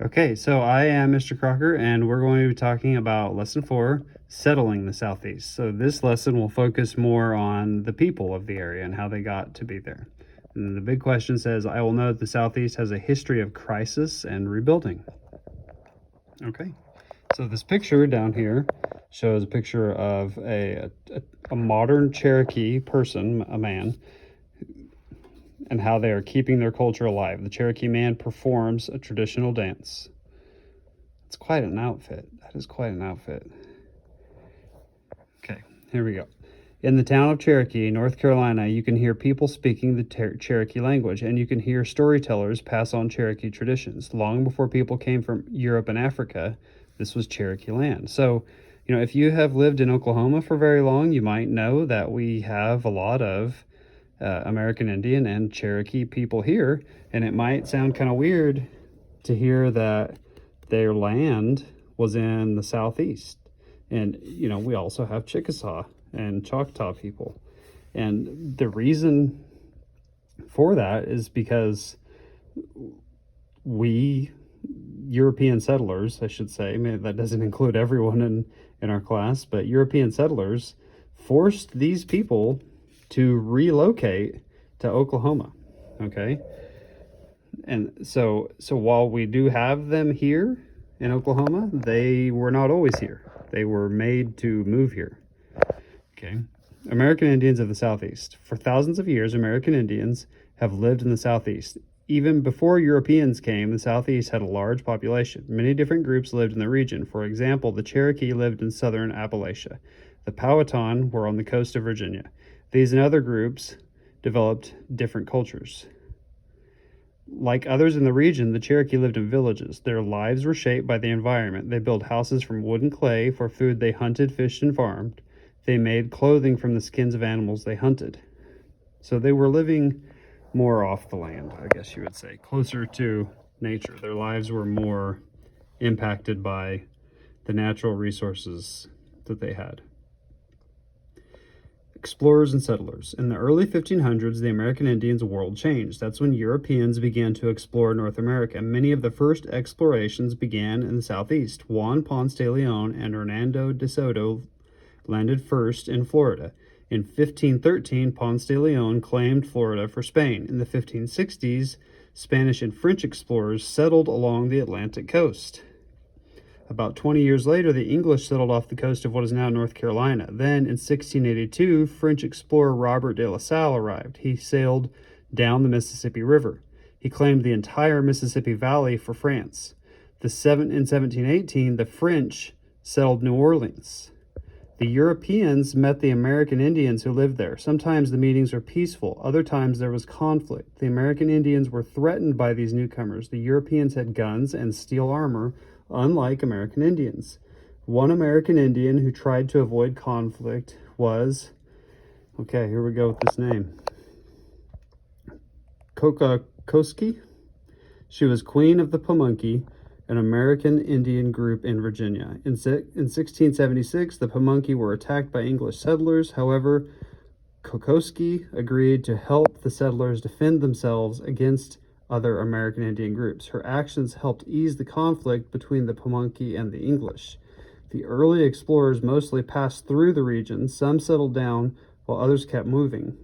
Okay, so I am Mr. Crocker, and we're going to be talking about Lesson 4, Settling the Southeast. So this lesson will focus more on the people of the area and how they got to be there. And the big question says, I will note the Southeast has a history of crisis and rebuilding. Okay, so this picture down here shows a picture of a modern Cherokee person, a man, and how they are keeping their culture alive. The Cherokee man performs a traditional dance. It's quite an outfit. That is quite an outfit. Okay, here we go. In the town of Cherokee, North Carolina, you can hear people speaking the Cherokee language, and you can hear storytellers pass on Cherokee traditions. Long before people came from Europe and Africa, this was Cherokee land. So, if you have lived in Oklahoma for very long, you might know that we have a lot of American Indian and Cherokee people here, and it might sound kind of weird to hear that their land was in the Southeast. And, we also have Chickasaw and Choctaw people. And the reason for that is because we, European settlers, I should say, maybe that doesn't include everyone in our class, but European settlers forced these people to relocate to Oklahoma, okay? And so while we do have them here in Oklahoma, they were not always here. They were made to move here, okay? American Indians of the Southeast. For thousands of years, American Indians have lived in the Southeast. Even before Europeans came, the Southeast had a large population. Many different groups lived in the region. For example, the Cherokee lived in southern Appalachia. The Powhatan were on the coast of Virginia. These and other groups developed different cultures. Like others in the region, the Cherokee lived in villages. Their lives were shaped by the environment. They built houses from wood and clay. For food, they hunted, fished, and farmed. They made clothing from the skins of animals they hunted. So they were living more off the land, I guess you would say, closer to nature. Their lives were more impacted by the natural resources that they had. Explorers and settlers. In the early 1500s, the American Indians' world changed. That's when Europeans began to explore North America. Many of the first explorations began in the Southeast. Juan Ponce de Leon and Hernando de Soto landed first in Florida. In 1513, Ponce de Leon claimed Florida for Spain. In the 1560s, Spanish and French explorers settled along the Atlantic coast. About 20 years later, the English settled off the coast of what is now North Carolina. Then, in 1682, French explorer Robert de La Salle arrived. He sailed down the Mississippi River. He claimed the entire Mississippi Valley for France. In 1718, the French settled New Orleans. The Europeans met the American Indians who lived there. Sometimes the meetings were peaceful. Other times there was conflict. The American Indians were threatened by these newcomers. The Europeans had guns and steel armor, unlike American Indians. One American Indian who tried to avoid conflict was, okay, here we go with this name, Kokoski. She was queen of the Pamunkey, an American Indian group in Virginia. In 1676, the Pamunkey were attacked by English settlers. However, Kokoski agreed to help the settlers defend themselves against other American Indian groups. Her actions helped ease the conflict between the Pamunkey and the English. The early explorers mostly passed through the region. Some settled down while others kept moving.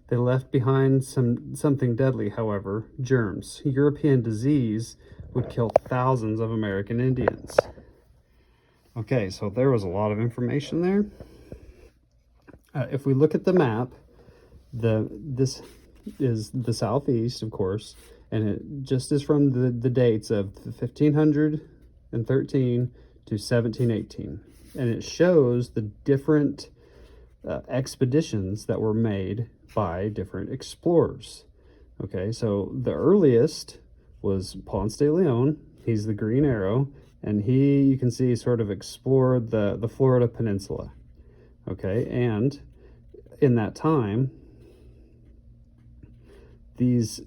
They left behind something deadly, however, germs. European disease would kill thousands of American Indians. Okay, so there was a lot of information there. If we look at the map, this is the Southeast, of course, and it just is from the dates of 1513 to 1718. And it shows the different expeditions that were made by different explorers. Okay, so the earliest was Ponce de Leon. He's the green arrow, and he, you can see, sort of explored the Florida Peninsula. Okay, and in that time, these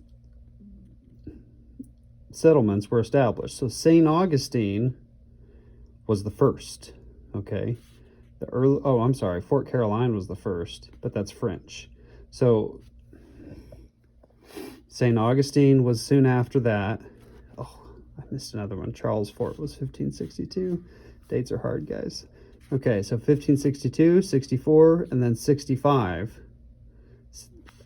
settlements were established. So St. Augustine was the first, okay? Fort Caroline was the first, but that's French. So St. Augustine was soon after that. Oh, I missed another one. Charles Fort was 1562. Dates are hard, guys. Okay, so 1562, 64, and then 65.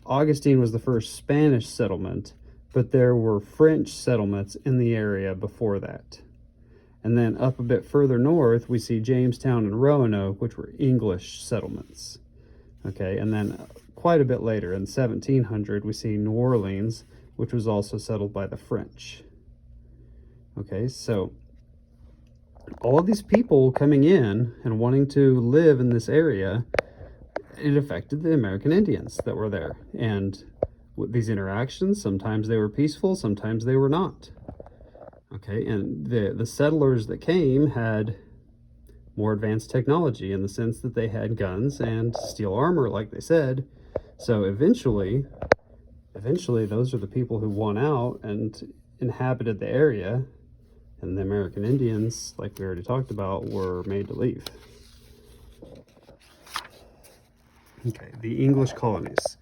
Augustine was the first Spanish settlement, but there were French settlements in the area before that. And then up a bit further north, we see Jamestown and Roanoke, which were English settlements. Okay, and then quite a bit later, in 1700, we see New Orleans, which was also settled by the French. Okay, so all of these people coming in and wanting to live in this area, it affected the American Indians that were there. And with these interactions, sometimes they were peaceful, sometimes they were not. Okay, and the settlers that came had more advanced technology in the sense that they had guns and steel armor, like they said. So eventually those are the people who won out and inhabited the area, and the American Indians, like we already talked about, were made to leave. Okay, the English colonies.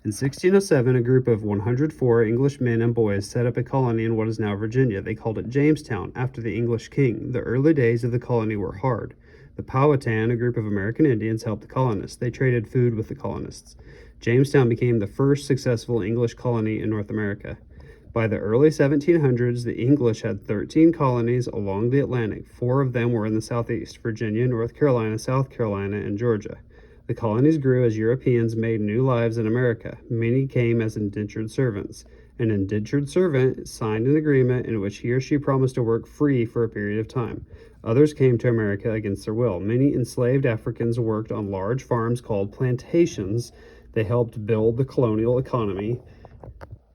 In 1607, a group of 104 English men and boys set up a colony in what is now Virginia. They called it Jamestown, after the English king. The early days of the colony were hard. The Powhatan, a group of American Indians, helped the colonists. They traded food with the colonists. Jamestown became the first successful English colony in North America. By the early 1700s, the English had 13 colonies along the Atlantic. 4 of them were in the Southeast: Virginia, North Carolina, South Carolina, and Georgia. The colonies grew as Europeans made new lives in America. Many came as indentured servants. An indentured servant signed an agreement in which he or she promised to work free for a period of time. Others came to America against their will. Many enslaved Africans worked on large farms called plantations. They helped build the colonial economy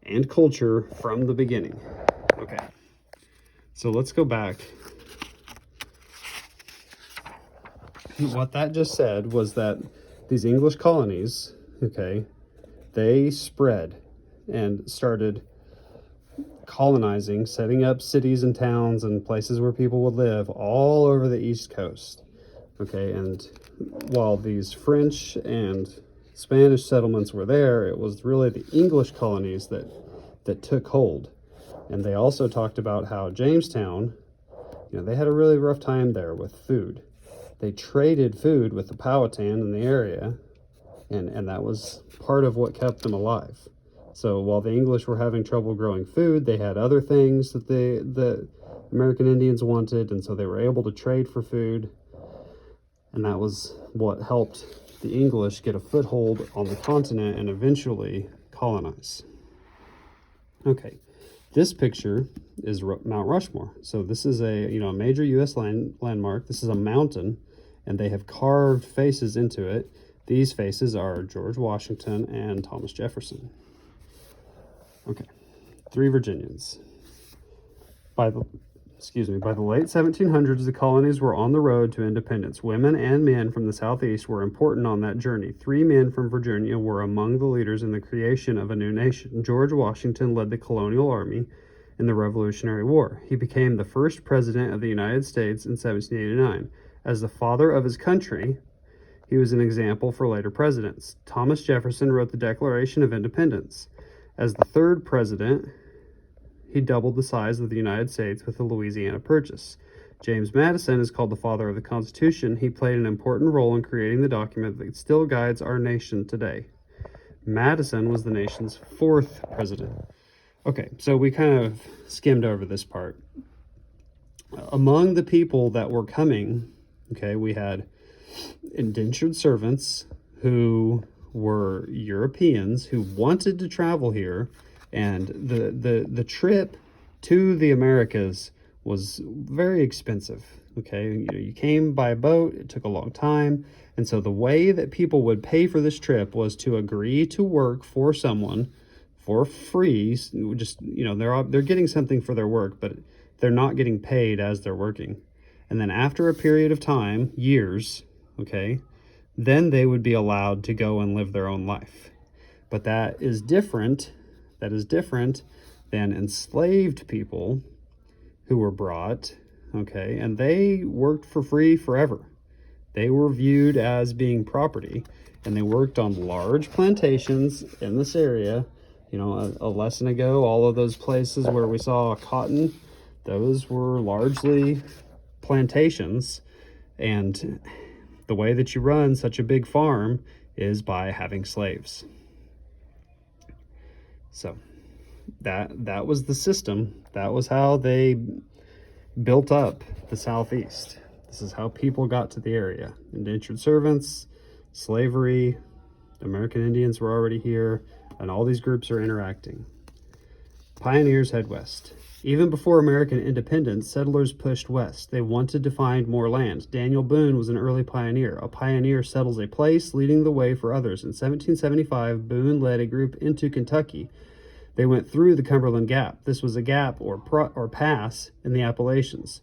and culture from the beginning. Okay, so let's go back. What that just said was that these English colonies, okay, they spread and started colonizing, setting up cities and towns and places where people would live all over the East Coast. Okay, and while these French and Spanish settlements were there, it was really the English colonies that took hold. And they also talked about how Jamestown, they had a really rough time there with food. They traded food with the Powhatan in the area, and that was part of what kept them alive. So while the English were having trouble growing food, they had other things that the American Indians wanted, and so they were able to trade for food. And that was what helped the English get a foothold on the continent and eventually colonize. Okay, this picture is Mount Rushmore. So this is a major U.S. landmark. This is a mountain, and they have carved faces into it. These faces are George Washington and Thomas Jefferson. Okay, 3 Virginians. By the late 1700s, the colonies were on the road to independence. Women and men from the Southeast were important on that journey. 3 men from Virginia were among the leaders in the creation of a new nation. George Washington led the colonial army in the Revolutionary War. He became the first president of the United States in 1789. As the father of his country, he was an example for later presidents. Thomas Jefferson wrote the Declaration of Independence. As the 3rd president, he doubled the size of the United States with the Louisiana Purchase. James Madison is called the father of the Constitution. He played an important role in creating the document that still guides our nation today. Madison was the nation's 4th president. Okay, so we kind of skimmed over this part. Among the people that were coming, okay, we had indentured servants who were Europeans who wanted to travel here, and the trip to the Americas was very expensive. Okay, you came by boat, it took a long time, and so the way that people would pay for this trip was to agree to work for someone for free. Just they're getting something for their work, but they're not getting paid as they're working. And then after a period of time, years, okay, then they would be allowed to go and live their own life. But that is different than enslaved people who were brought, okay, and they worked for free forever. They were viewed as being property, and they worked on large plantations in this area. A lesson ago, all of those places where we saw cotton, those were largely plantations, and the way that you run such a big farm is by having slaves. So that was the system. That was how they built up the Southeast. This is how people got to the area. Indentured servants, slavery, American Indians were already here, and all these groups are interacting. Pioneers head west. Even before American independence, settlers pushed west. They wanted to find more land. Daniel Boone was an early pioneer. A pioneer settles a place, leading the way for others. In 1775, Boone led a group into Kentucky. They went through the Cumberland Gap. This was a gap or pass in the Appalachians.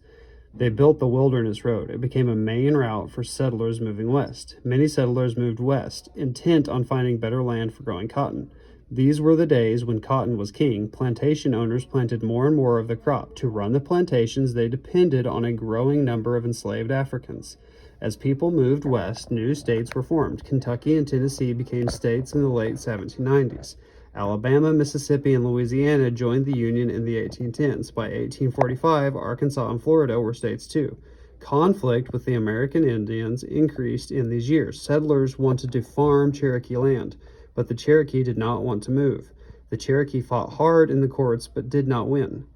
They built the Wilderness Road. It became a main route for settlers moving west. Many settlers moved west, intent on finding better land for growing cotton. These were the days when cotton was king. Plantation owners planted more and more of the crop. To run the plantations, they depended on a growing number of enslaved Africans. As people moved west, new states were formed. Kentucky and Tennessee became states in the late 1790s. Alabama, Mississippi, and Louisiana joined the Union in the 1810s. By 1845, Arkansas and Florida were states too. Conflict with the American Indians increased in these years. Settlers wanted to farm Cherokee land, but the Cherokee did not want to move. The Cherokee fought hard in the courts but did not win.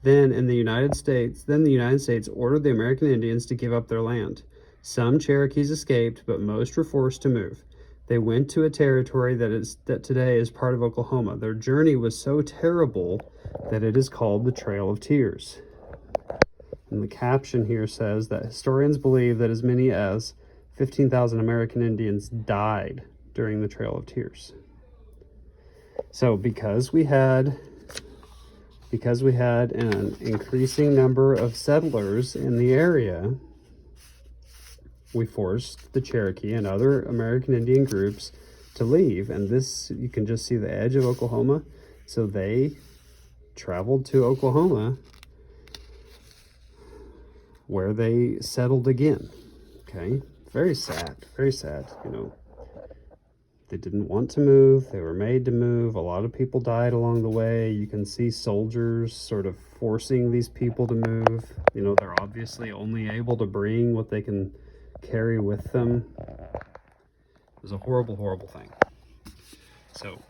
Then the United States ordered the American Indians to give up their land. Some Cherokees escaped, but most were forced to move. They went to a territory that today is part of Oklahoma. Their journey was so terrible that it is called the Trail of Tears. And the caption here says that historians believe that as many as 15,000 American Indians died during the Trail of Tears. So because we had an increasing number of settlers in the area, we forced the Cherokee and other American Indian groups to leave. And this, you can just see the edge of Oklahoma. So they traveled to Oklahoma, where they settled again. Okay, very sad, very sad. You know, they didn't want to move. They were made to move. A lot of people died along the way. You can see soldiers sort of forcing these people to move. You know, they're obviously only able to bring what they can carry with them. It was a horrible, horrible thing. So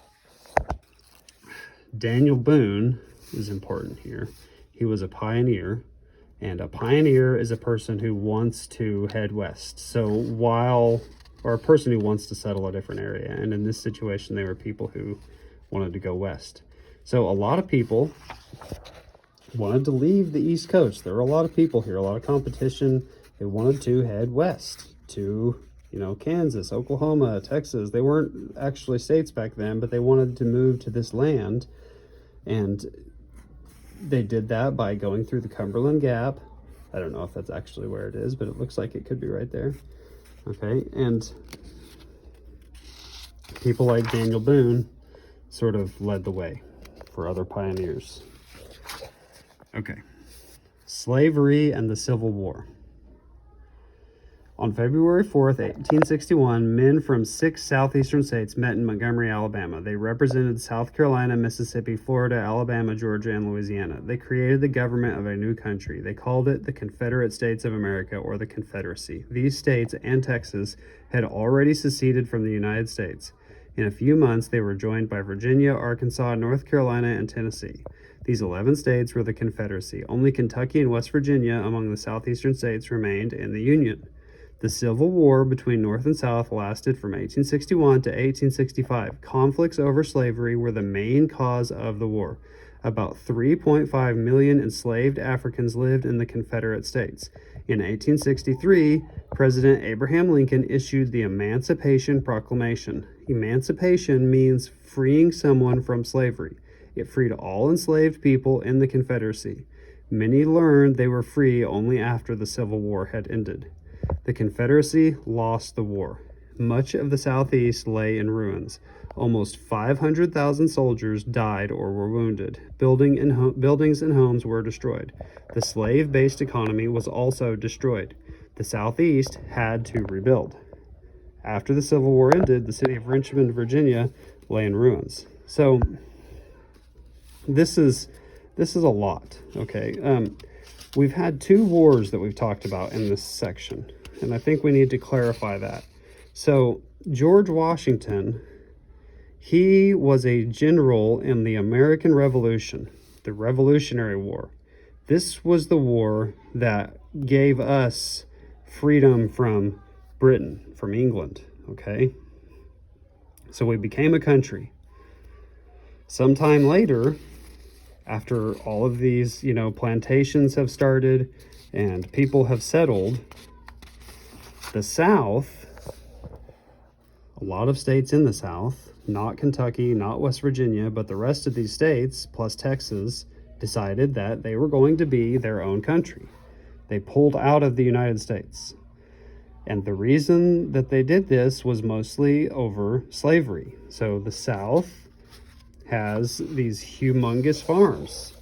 Daniel Boone is important here. He was a pioneer, and a pioneer is a person who wants to head west. So or a person who wants to settle a different area. And in this situation, they were people who wanted to go west. So a lot of people wanted to leave the East Coast. There were a lot of people here, a lot of competition. They wanted to head west to, Kansas, Oklahoma, Texas. They weren't actually states back then, but they wanted to move to this land. And they did that by going through the Cumberland Gap. I don't know if that's actually where it is, but it looks like it could be right there. Okay, and people like Daniel Boone sort of led the way for other pioneers. Okay, slavery and the Civil War. On February 4th, 1861, men from 6 southeastern states met in Montgomery, Alabama. They represented South Carolina, Mississippi, Florida, Alabama, Georgia, and Louisiana. They created the government of a new country. They called it the Confederate States of America, or the Confederacy. These states and Texas had already seceded from the United States. In a few months, they were joined by Virginia, Arkansas, North Carolina, and Tennessee. These 11 states were the Confederacy. Only Kentucky and West Virginia among the southeastern states remained in the Union. The Civil War between North and South lasted from 1861 to 1865. Conflicts over slavery were the main cause of the war. About 3.5 million enslaved Africans lived in the Confederate States. In 1863, President Abraham Lincoln issued the Emancipation Proclamation. Emancipation means freeing someone from slavery. It freed all enslaved people in the Confederacy. Many learned they were free only after the Civil War had ended. The Confederacy lost the war. Much of the Southeast lay in ruins. Almost 500,000 soldiers died or were wounded. Buildings and homes were destroyed. The slave-based economy was also destroyed. The Southeast had to rebuild. After the Civil War ended, the city of Richmond, Virginia, lay in ruins. So this is this is a lot, okay? We've had 2 wars that we've talked about in this section, and I think we need to clarify that. So George Washington, he was a general in the American Revolution, the Revolutionary War. This was the war that gave us freedom from Britain, from England, okay? So we became a country. Sometime later, after all of these, plantations have started and people have settled, the South, a lot of states in the South, not Kentucky, not West Virginia, but the rest of these states, plus Texas, decided that they were going to be their own country. They pulled out of the United States. And the reason that they did this was mostly over slavery. So the South has these humongous farms.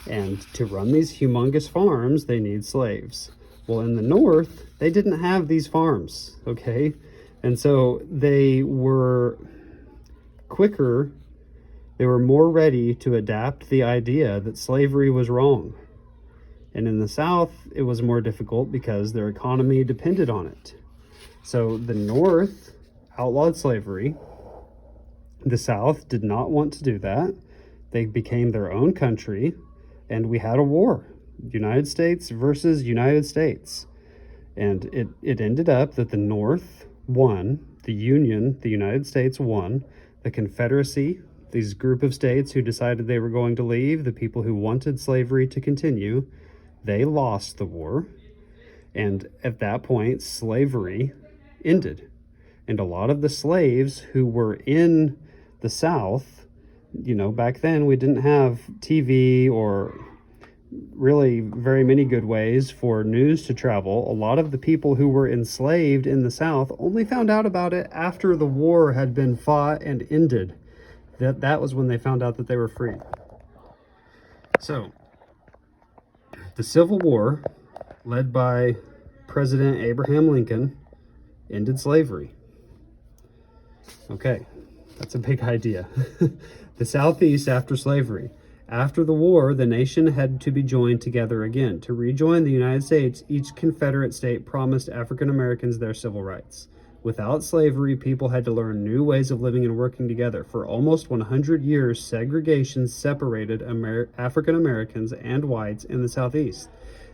And to run these humongous farms, they need slaves. Well, in the North, they didn't have these farms, okay? And so they were quicker, they were more ready to adapt the idea that slavery was wrong. And in the South, it was more difficult because their economy depended on it. So the North outlawed slavery. The South did not want to do that. They became their own country, and we had a war, United States versus United States. And it ended up that the North won, the Union, the United States won, the Confederacy, these group of states who decided they were going to leave, the people who wanted slavery to continue, they lost the war. And at that point, slavery ended. And a lot of the slaves who were in the South, back then we didn't have TV or really very many good ways for news to travel. A lot of the people who were enslaved in the South only found out about it after the war had been fought and ended. That was when they found out that they were free. So, the Civil War, led by President Abraham Lincoln, ended slavery. Okay, that's a big idea. The Southeast after slavery. After the war, the nation had to be joined together again. To rejoin the United States, each Confederate state promised African Americans their civil rights. Without slavery, people had to learn new ways of living and working together. For almost 100 years, segregation separated African Americans and whites in the Southeast.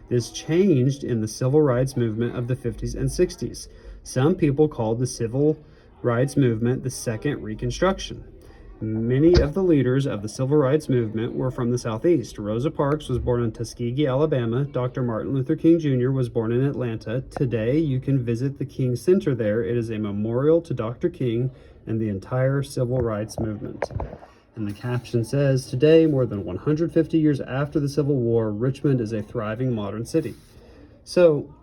This changed in the civil rights movement of the 50s and 60s. Some people called the civil rights movement the Second Reconstruction. Many of the leaders of the civil rights movement were from the Southeast. Rosa Parks was born in Tuskegee, Alabama. Dr. Martin Luther King Jr. was born in Atlanta. Today, you can visit the King Center there. It is a memorial to Dr. King and the entire civil rights movement. And the caption says, today, more than 150 years after the Civil War, Richmond is a thriving modern city. So,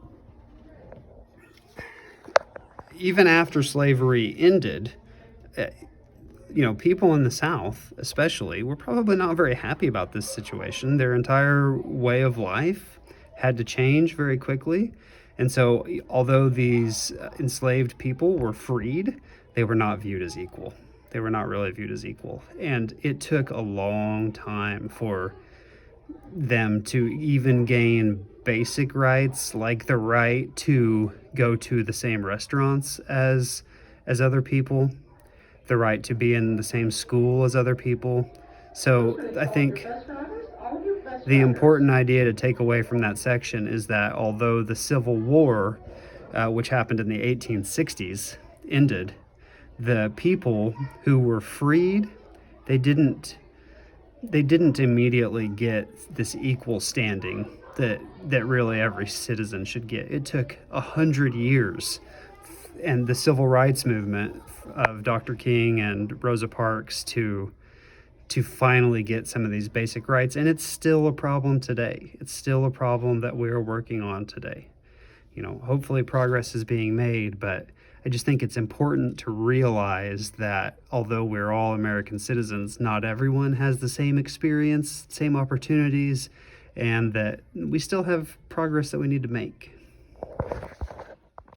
even after slavery ended, people in the South, especially, were probably not very happy about this situation. Their entire way of life had to change very quickly. And so, although these enslaved people were freed, they were not viewed as equal. They were not really viewed as equal. And it took a long time for them to even gain basic rights, like the right to go to the same restaurants as other people, the right to be in the same school as other people. So I think the important idea to take away from that section is that although the Civil War, which happened in the 1860s, ended, the people who were freed, they didn't immediately get this equal standing that really every citizen should get. It took 100 years, and the civil rights movement of Dr. King and Rosa Parks to finally get some of these basic rights, and it's still a problem today. It's still a problem that we're working on today. Hopefully progress is being made, but I just think it's important to realize that although we're all American citizens, not everyone has the same experience, same opportunities, and that we still have progress that we need to make.